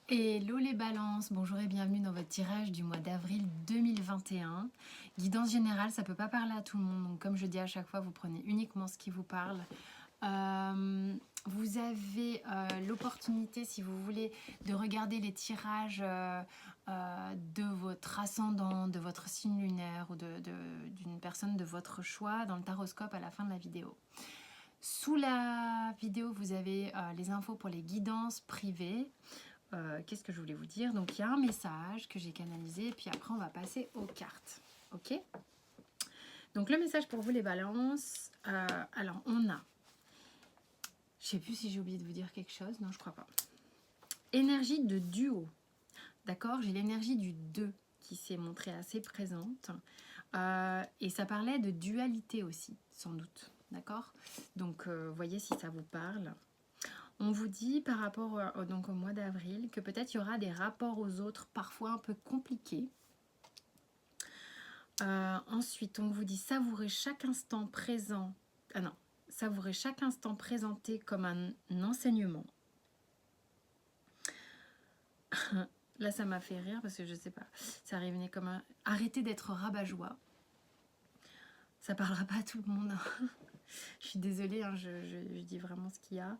Hello les balances, bonjour et bienvenue dans votre tirage du mois d'avril 2021. Guidance générale, ça peut pas parler à tout le monde, donc comme je dis à chaque fois, vous prenez uniquement ce qui vous parle. Vous avez l'opportunité, si vous voulez, de regarder les tirages de votre ascendant, de votre signe lunaire ou d'une personne de votre choix dans le taroscope à la fin de la vidéo. Sous la vidéo, vous avez les infos pour les guidances privées. Qu'est-ce que je voulais vous dire? Donc il y a un message que j'ai canalisé et puis après on va passer aux cartes. Ok? Donc le message pour vous les balances, alors on a, je sais plus si j'ai oublié de vous dire quelque chose, non je crois pas. Énergie de duo, d'accord? J'ai l'énergie du 2 qui s'est montrée assez présente et ça parlait de dualité aussi, sans doute, d'accord? Donc voyez si ça vous parle. On vous dit par rapport donc au mois d'avril que peut-être il y aura des rapports aux autres parfois un peu compliqués. Ensuite, on vous dit savourer chaque instant présent. Ah non, savourer chaque instant présenté comme un enseignement. Là, ça m'a fait rire parce que je sais pas. Ça revenait comme un. Arrêtez d'être rabat-joie. Ça parlera pas à tout le monde. Je suis désolée, hein, je dis vraiment ce qu'il y a.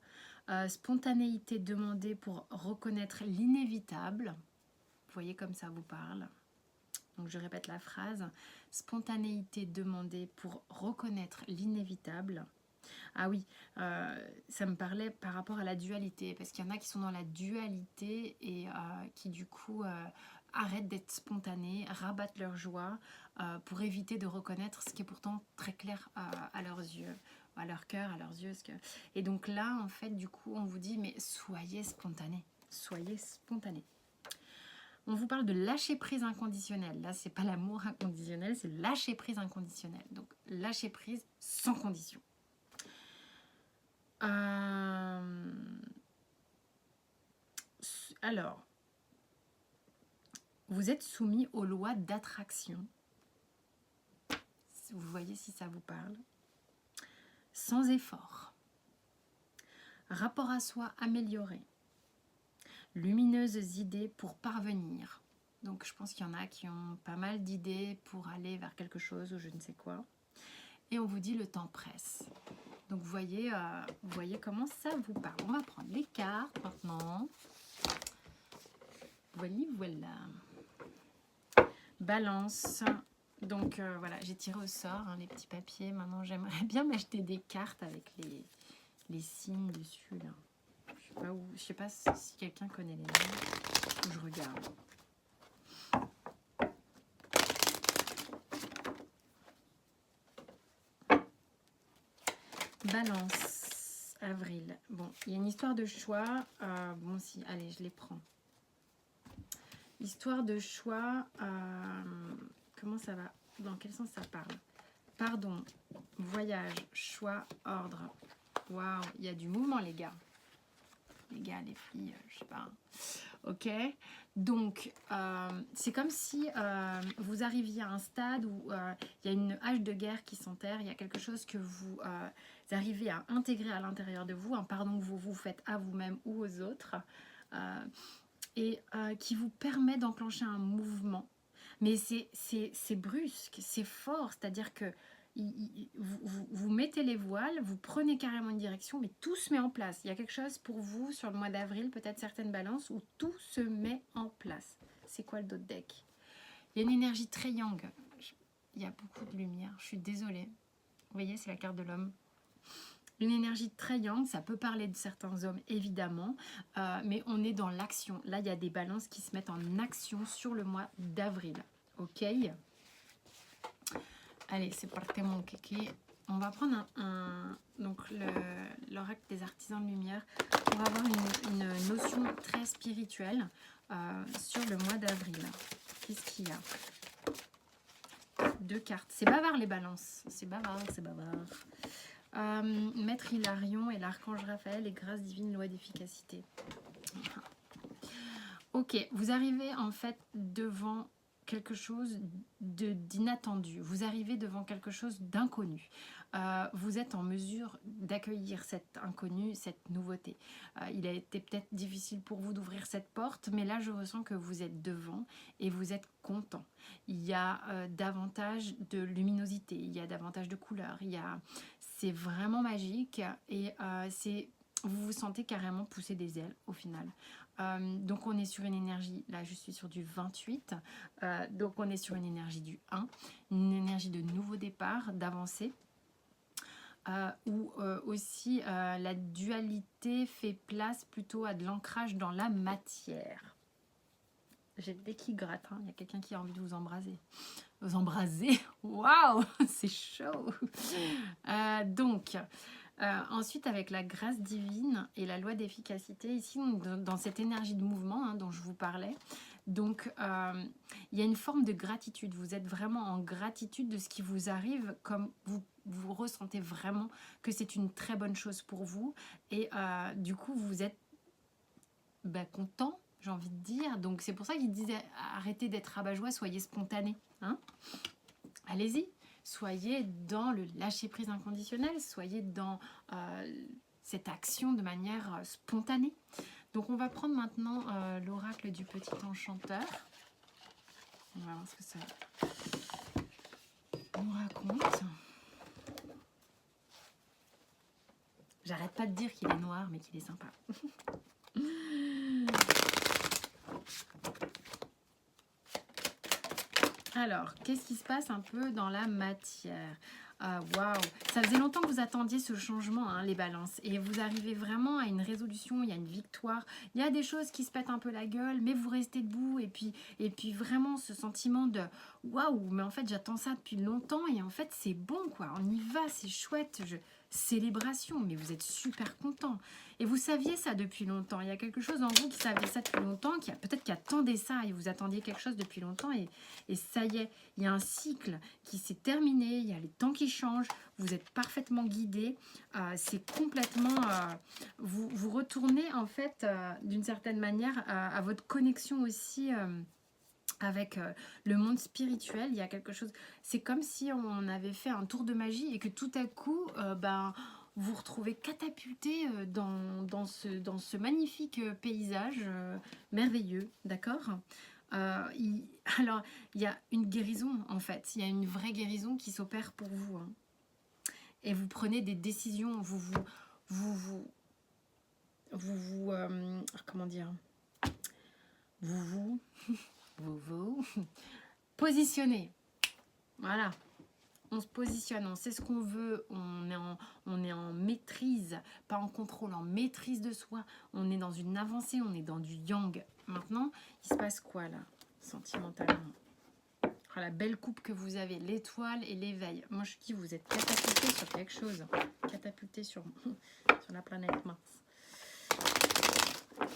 Spontanéité demandée pour reconnaître l'inévitable. Vous voyez comme ça vous parle. Donc je répète la phrase. Spontanéité demandée pour reconnaître l'inévitable. Ah oui, ça me parlait par rapport à la dualité, parce qu'il y en a qui sont dans la dualité et qui du coup arrêtent d'être spontanés, rabattent leur joie pour éviter de reconnaître ce qui est pourtant très clair à leurs yeux, à leur cœur, à leurs yeux. Et donc là, en fait, du coup, on vous dit, mais soyez spontanés, soyez spontanés. On vous parle de lâcher prise inconditionnel. Là, c'est pas l'amour inconditionnel, c'est lâcher prise inconditionnel. Donc, lâcher prise sans condition. Alors, vous êtes soumis aux lois d'attraction. Vous voyez si ça vous parle. Sans effort. Rapport à soi amélioré. Lumineuses idées pour parvenir. Donc, je pense qu'il y en a qui ont pas mal d'idées pour aller vers quelque chose ou je ne sais quoi. Et on vous dit le temps presse. Donc, vous voyez comment ça vous parle. On va prendre les cartes maintenant. Voilà. Balance. Donc voilà, j'ai tiré au sort les petits papiers. Maintenant, j'aimerais bien m'acheter des cartes avec les signes dessus. Là. Je sais pas si quelqu'un connaît les noms. Je regarde. Balance, avril. Bon, il y a une histoire de choix. Bon, si, allez, je les prends. Histoire de choix. Comment ça va? Dans quel sens ça parle? Pardon, voyage, choix, ordre. Waouh, il y a du mouvement, les gars. Les gars, les filles, je sais pas. Ok, donc c'est comme si vous arriviez à un stade où il y a une hache de guerre qui s'enterre, il y a quelque chose que vous arrivez à intégrer à l'intérieur de vous, un pardon que vous vous faites à vous-même ou aux autres, et qui vous permet d'enclencher un mouvement. Mais c'est brusque, c'est fort, c'est-à-dire que vous mettez les voiles, vous prenez carrément une direction, mais tout se met en place. Il y a quelque chose pour vous sur le mois d'avril, peut-être certaines balances, où tout se met en place. C'est quoi le dos de deck? Il y a une énergie très yang. Il y a beaucoup de lumière, je suis désolée. Vous voyez, c'est la carte de l'homme. Une énergie très yang, ça peut parler de certains hommes évidemment, mais on est dans l'action. Là, il y a des balances qui se mettent en action sur le mois d'avril. Ok? Allez, c'est parti mon kéké. On va prendre donc l'oracle des artisans de lumière pour avoir une notion très spirituelle sur le mois d'avril. Qu'est-ce qu'il y a? 2 cartes. C'est bavard les balances. C'est bavard, c'est bavard. Maître Hilarion et l'archange Raphaël et grâce divine, loi d'efficacité. Ok, vous arrivez en fait devant quelque chose d'inattendu. Vous arrivez devant quelque chose d'inconnu. Vous êtes en mesure d'accueillir cet inconnu, cette nouveauté. Il a été peut-être difficile pour vous d'ouvrir cette porte, mais là je ressens que vous êtes devant et vous êtes content. Il y a davantage de luminosité, il y a davantage de couleurs, c'est vraiment magique et vous vous sentez carrément pousser des ailes au final. Donc on est sur une énergie, là je suis sur du 28, donc on est sur une énergie du 1, une énergie de nouveau départ, d'avancée. Où aussi la dualité fait place plutôt à de l'ancrage dans la matière. J'ai le nez qui gratte, hein. Il y a quelqu'un qui a envie de vous embraser. Vous embraser, waouh, c'est chaud. Donc, ensuite avec la grâce divine et la loi d'efficacité, ici dans cette énergie de mouvement hein, dont je vous parlais, donc il y a une forme de gratitude, vous êtes vraiment en gratitude de ce qui vous arrive, comme vous ressentez vraiment que c'est une très bonne chose pour vous et du coup vous êtes content, j'ai envie de dire. Donc c'est pour ça qu'il disait arrêtez d'être rabat-joie, soyez spontané, hein. Allez-y, soyez dans le lâcher-prise inconditionnel, soyez dans cette action de manière spontanée. Donc on va prendre maintenant l'oracle du petit enchanteur. On va voir ce que ça nous raconte. J'arrête pas de dire qu'il est noir, mais qu'il est sympa. Alors, qu'est-ce qui se passe un peu dans la matière? Waouh, ça faisait longtemps que vous attendiez ce changement, hein, les balances, et vous arrivez vraiment à une résolution, il y a une victoire, il y a des choses qui se pètent un peu la gueule, mais vous restez debout, et puis vraiment ce sentiment de waouh, mais en fait j'attends ça depuis longtemps, et en fait c'est bon quoi, on y va, c'est chouette, célébration, mais vous êtes super content. Et vous saviez ça depuis longtemps. Il y a quelque chose en vous qui savait ça depuis longtemps, peut-être qui attendait ça, et vous attendiez quelque chose depuis longtemps, et ça y est, il y a un cycle qui s'est terminé, il y a les temps qui changent, vous êtes parfaitement guidé, c'est complètement... vous retournez en fait d'une certaine manière à votre connexion aussi... avec le monde spirituel, il y a quelque chose, c'est comme si on avait fait un tour de magie et que tout à coup, vous retrouvez catapulté dans ce magnifique paysage merveilleux, d'accord. Alors, il y a une guérison en fait, il y a une vraie guérison qui s'opère pour vous, hein. Et vous prenez des décisions, comment dire, vous positionnez. Voilà, on se positionne, on sait ce qu'on veut, on est en maîtrise, pas en contrôle, en maîtrise de soi, on est dans une avancée, on est dans du yang. Maintenant, il se passe quoi là, sentimentalement? Oh, la belle coupe que vous avez, l'étoile et l'éveil. Moi je dis, vous êtes catapulté sur quelque chose, catapulté sur la planète Mars.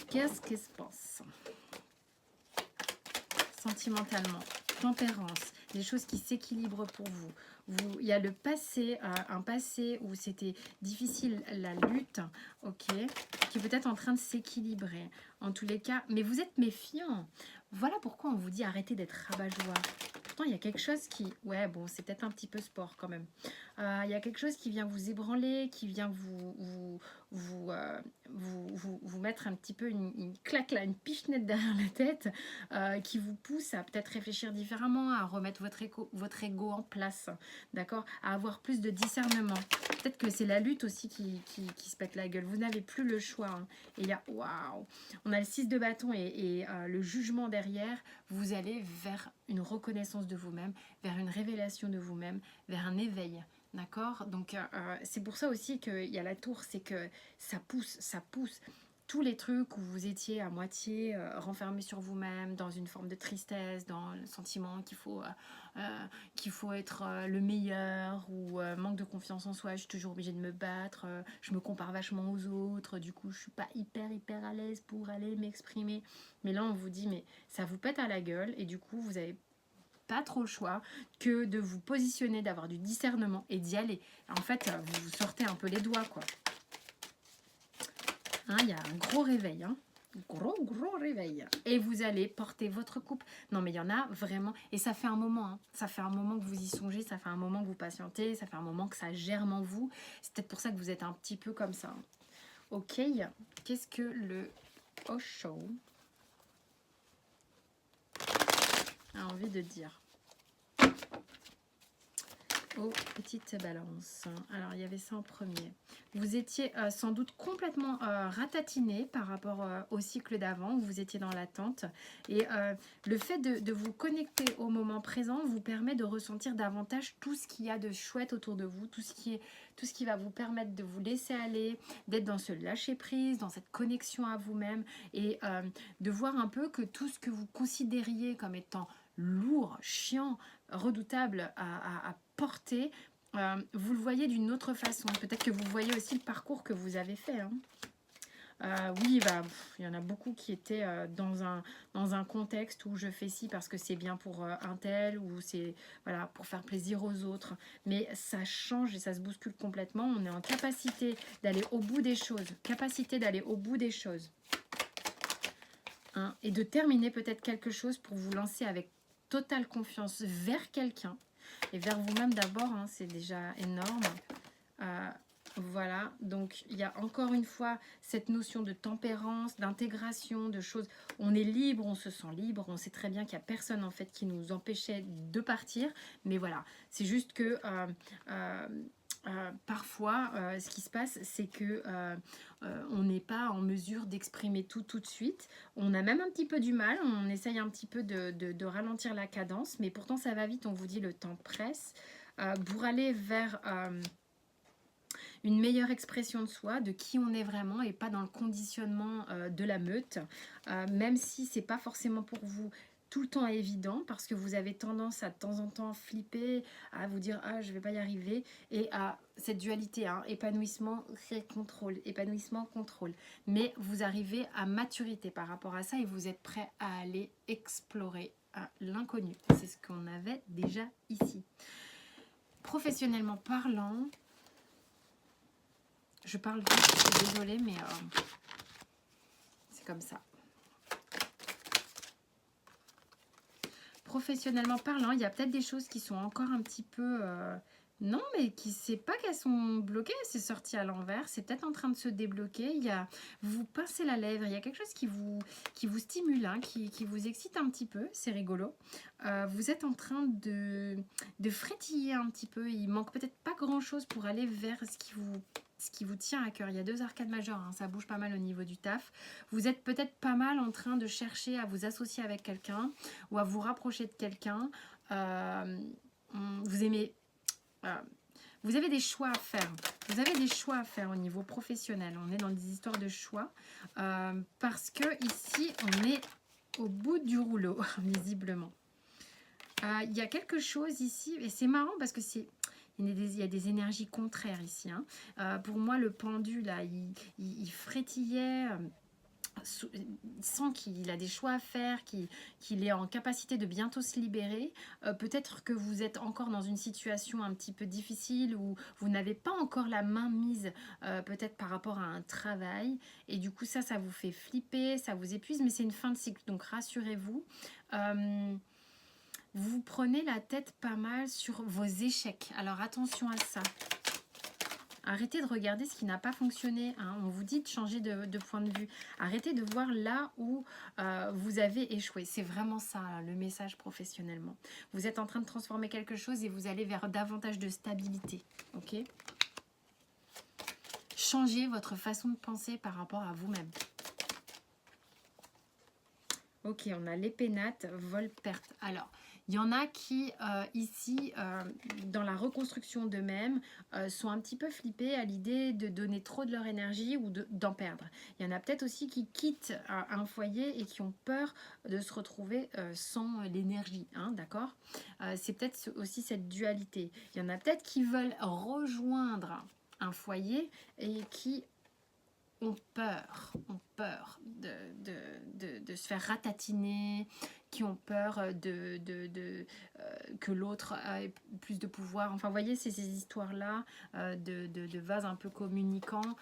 Qu'est-ce qui se passe sentimentalement? Tempérance, des choses qui s'équilibrent pour vous. Il y a le passé, un passé où c'était difficile, la lutte, ok, qui est peut-être en train de s'équilibrer. En tous les cas, mais vous êtes méfiant. Voilà pourquoi on vous dit arrêtez d'être rabat-joie. Pourtant, il y a quelque chose qui... Ouais, bon, c'est peut-être un petit peu sport quand même. Il y a quelque chose qui vient vous ébranler, qui vient vous mettre un petit peu une claque là, une pichenette derrière la tête, qui vous pousse à peut-être réfléchir différemment, à remettre votre ego en place, d'accord, à avoir plus de discernement. Peut-être que c'est la lutte aussi qui se pète la gueule. Vous n'avez plus le choix, hein. Et il y a, waouh, on a le 6 de bâton et le jugement derrière. Vous allez vers une reconnaissance de vous-même, vers une révélation de vous-même, vers un éveil. D'accord, donc c'est pour ça aussi qu'il y a la tour, c'est que ça pousse. Tous les trucs où vous étiez à moitié renfermé sur vous-même, dans une forme de tristesse, dans le sentiment qu'il faut être le meilleur, ou manque de confiance en soi, je suis toujours obligée de me battre, je me compare vachement aux autres, du coup je suis pas hyper à l'aise pour aller m'exprimer. Mais là on vous dit, mais ça vous pète à la gueule, et du coup vous avez pas trop le choix que de vous positionner, d'avoir du discernement et d'y aller. En fait, vous sortez un peu les doigts, quoi. Hein, il y a un gros réveil, hein. Gros réveil. Et vous allez porter votre couple. Non, mais il y en a vraiment. Et ça fait un moment. Hein. Ça fait un moment que vous y songez. Ça fait un moment que vous patientez. Ça fait un moment que ça germe en vous. C'est peut-être pour ça que vous êtes un petit peu comme ça. Ok. Qu'est-ce que le Osho a envie de dire aux petites balances? Alors, il y avait ça en premier. Vous étiez sans doute complètement ratatiné par rapport au cycle d'avant, où vous étiez dans l'attente. Et le fait de vous connecter au moment présent vous permet de ressentir davantage tout ce qu'il y a de chouette autour de vous, tout ce qui va vous permettre de vous laisser aller, d'être dans ce lâcher-prise, dans cette connexion à vous-même, et de voir un peu que tout ce que vous considériez comme étant lourd, chiant, redoutable à porter, vous le voyez d'une autre façon. Peut-être que vous voyez aussi le parcours que vous avez fait. Hein. Oui, il y en a beaucoup qui étaient dans un contexte où je fais ci parce que c'est bien pour un tel, ou c'est voilà, pour faire plaisir aux autres. Mais ça change et ça se bouscule complètement. On est en capacité d'aller au bout des choses. Hein, et de terminer peut-être quelque chose pour vous lancer avec totale confiance vers quelqu'un. Et vers vous-même d'abord, hein, c'est déjà énorme. Voilà, donc il y a encore une fois cette notion de tempérance, d'intégration, de choses. On est libre, on se sent libre, on sait très bien qu'il n'y a personne en fait qui nous empêchait de partir. Mais voilà, c'est juste que parfois, ce qui se passe, c'est que on n'est pas en mesure d'exprimer tout de suite. On a même un petit peu du mal, on essaye un petit peu de ralentir la cadence, mais pourtant ça va vite, on vous dit le temps presse. Pour aller vers une meilleure expression de soi, de qui on est vraiment, et pas dans le conditionnement de la meute, même si c'est pas forcément pour vous tout le temps évident, parce que vous avez tendance à de temps en temps flipper, à vous dire ah je vais pas y arriver, et à cette dualité, hein, épanouissement contrôle, mais vous arrivez à maturité par rapport à ça et vous êtes prêt à aller explorer l'inconnu. C'est ce qu'on avait déjà ici. Professionnellement parlant, je parle vite, je suis désolée, mais c'est comme ça. Professionnellement parlant, il y a peut-être des choses qui sont encore un petit peu... non, mais qui ne sait pas qu'elles sont bloquées, c'est sorti à l'envers, c'est peut-être en train de se débloquer. Vous pincez la lèvre, il y a quelque chose qui vous stimule, hein, qui vous excite un petit peu, c'est rigolo. Vous êtes en train de frétiller un petit peu, il manque peut-être pas grand-chose pour aller vers ce qui vous tient à cœur. Il y a 2 arcades majeures, hein, ça bouge pas mal au niveau du taf. Vous êtes peut-être pas mal en train de chercher à vous associer avec quelqu'un ou à vous rapprocher de quelqu'un. Vous aimez... vous avez des choix à faire. Vous avez des choix à faire au niveau professionnel. On est dans des histoires de choix. Parce que ici, on est au bout du rouleau, visiblement. Il y a quelque chose ici, et c'est marrant parce que il y a des énergies contraires ici. Hein. Pour moi, le pendu, là, il frétillait... il sent qu'il a des choix à faire, qu'il est en capacité de bientôt se libérer. Peut-être que vous êtes encore dans une situation un petit peu difficile où vous n'avez pas encore la main mise peut-être par rapport à un travail. Et du coup, ça vous fait flipper, ça vous épuise, mais c'est une fin de cycle. Donc, rassurez-vous. Vous prenez la tête pas mal sur vos échecs. Alors, attention à ça. Arrêtez de regarder ce qui n'a pas fonctionné. Hein. On vous dit de changer de point de vue. Arrêtez de voir là où vous avez échoué. C'est vraiment ça, le message professionnellement. Vous êtes en train de transformer quelque chose et vous allez vers davantage de stabilité. Ok ? Changez votre façon de penser par rapport à vous-même. Ok, on a les pénates, vol-perte. Alors, il y en a qui, ici, dans la reconstruction d'eux-mêmes, sont un petit peu flippés à l'idée de donner trop de leur énergie ou d'en perdre. Il y en a peut-être aussi qui quittent un foyer et qui ont peur de se retrouver sans l'énergie, hein, d'accord ? C'est peut-être aussi cette dualité. Il y en a peut-être qui veulent rejoindre un foyer et qui ont peur de de se faire ratatiner, qui ont peur que l'autre ait plus de pouvoir. Enfin, vous voyez, c'est ces histoires-là de vases un peu communicants.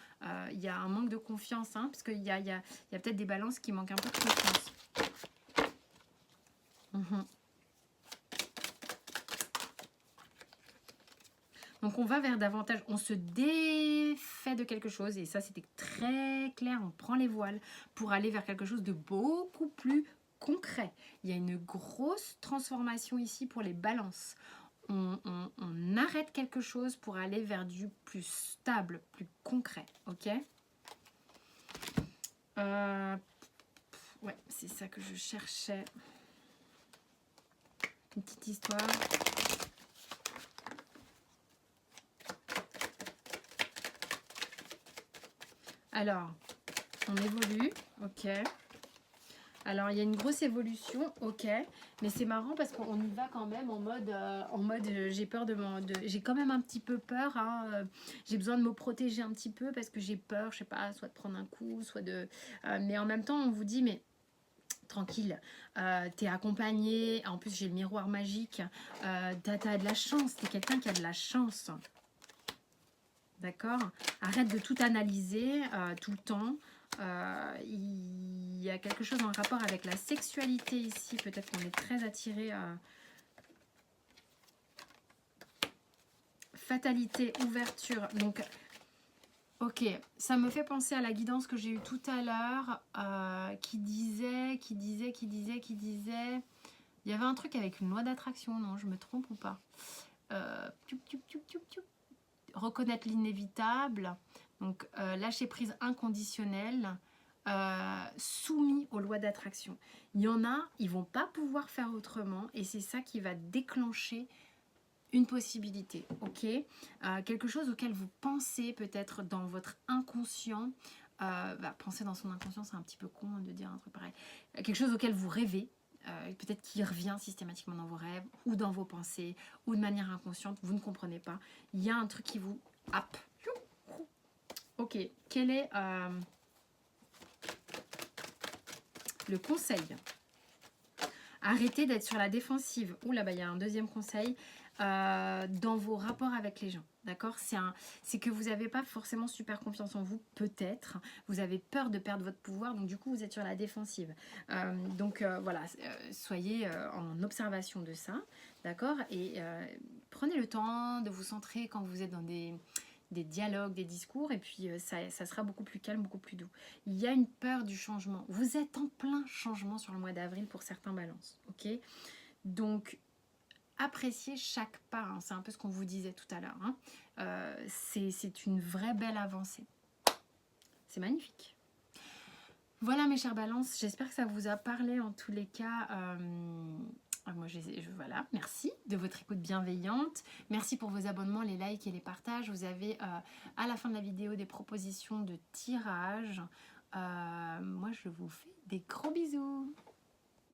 Il y a un manque de confiance, hein, parce qu'il y a peut-être des balances qui manquent un peu de confiance. Donc on va vers davantage, on se défait de quelque chose, et ça c'était très clair, on prend les voiles pour aller vers quelque chose de beaucoup plus concret. Il y a une grosse transformation ici pour les balances. On arrête quelque chose pour aller vers du plus stable, plus concret, ok? Ouais, c'est ça que je cherchais. Une petite histoire. Alors, on évolue, ok. Alors, il y a une grosse évolution, ok. Mais c'est marrant parce qu'on y va quand même en mode j'ai peur j'ai quand même un petit peu peur. Hein, j'ai besoin de me protéger un petit peu parce que j'ai peur, je sais pas, soit de prendre un coup, soit de... mais en même temps, on vous dit, mais tranquille, t'es accompagné. En plus, j'ai le miroir magique. T'as de la chance, t'es quelqu'un qui a de la chance. D'accord? Arrête de tout analyser tout le temps. Il y a quelque chose en rapport avec la sexualité ici. Peut-être qu'on est très attiré. Fatalité, ouverture. Donc, ok, ça me fait penser à la guidance que j'ai eue tout à l'heure qui disait... Il y avait un truc avec une loi d'attraction, non? Je me trompe ou pas? Reconnaître l'inévitable, donc lâcher prise inconditionnelle, soumis aux lois d'attraction. Il y en a, ils vont pas pouvoir faire autrement, et c'est ça qui va déclencher une possibilité, ok? Quelque chose auquel vous pensez peut-être dans votre inconscient. Penser dans son inconscient, c'est un petit peu con de dire un truc pareil. Quelque chose auquel vous rêvez, peut-être qui revient systématiquement dans vos rêves ou dans vos pensées ou de manière inconsciente, vous ne comprenez pas. Il y a un truc qui vous happe. Ok, quel est le conseil? Arrêtez d'être sur la défensive. Ouh là, il y a un deuxième conseil dans vos rapports avec les gens. D'accord? C'est que vous n'avez pas forcément super confiance en vous, peut-être. Vous avez peur de perdre votre pouvoir, donc du coup, vous êtes sur la défensive. Voilà, soyez en observation de ça. D'accord? Et prenez le temps de vous centrer quand vous êtes dans des dialogues, des discours, et puis ça sera beaucoup plus calme, beaucoup plus doux. Il y a une peur du changement. Vous êtes en plein changement sur le mois d'avril pour certains balances. Ok? Donc, appréciez chaque pas, hein. C'est un peu ce qu'on vous disait tout à l'heure. Hein. C'est une vraie belle avancée. C'est magnifique. Voilà mes chères balances, j'espère que ça vous a parlé en tous les cas. Moi, voilà, merci de votre écoute bienveillante. Merci pour vos abonnements, les likes et les partages. Vous avez à la fin de la vidéo des propositions de tirage. Moi, je vous fais des gros bisous.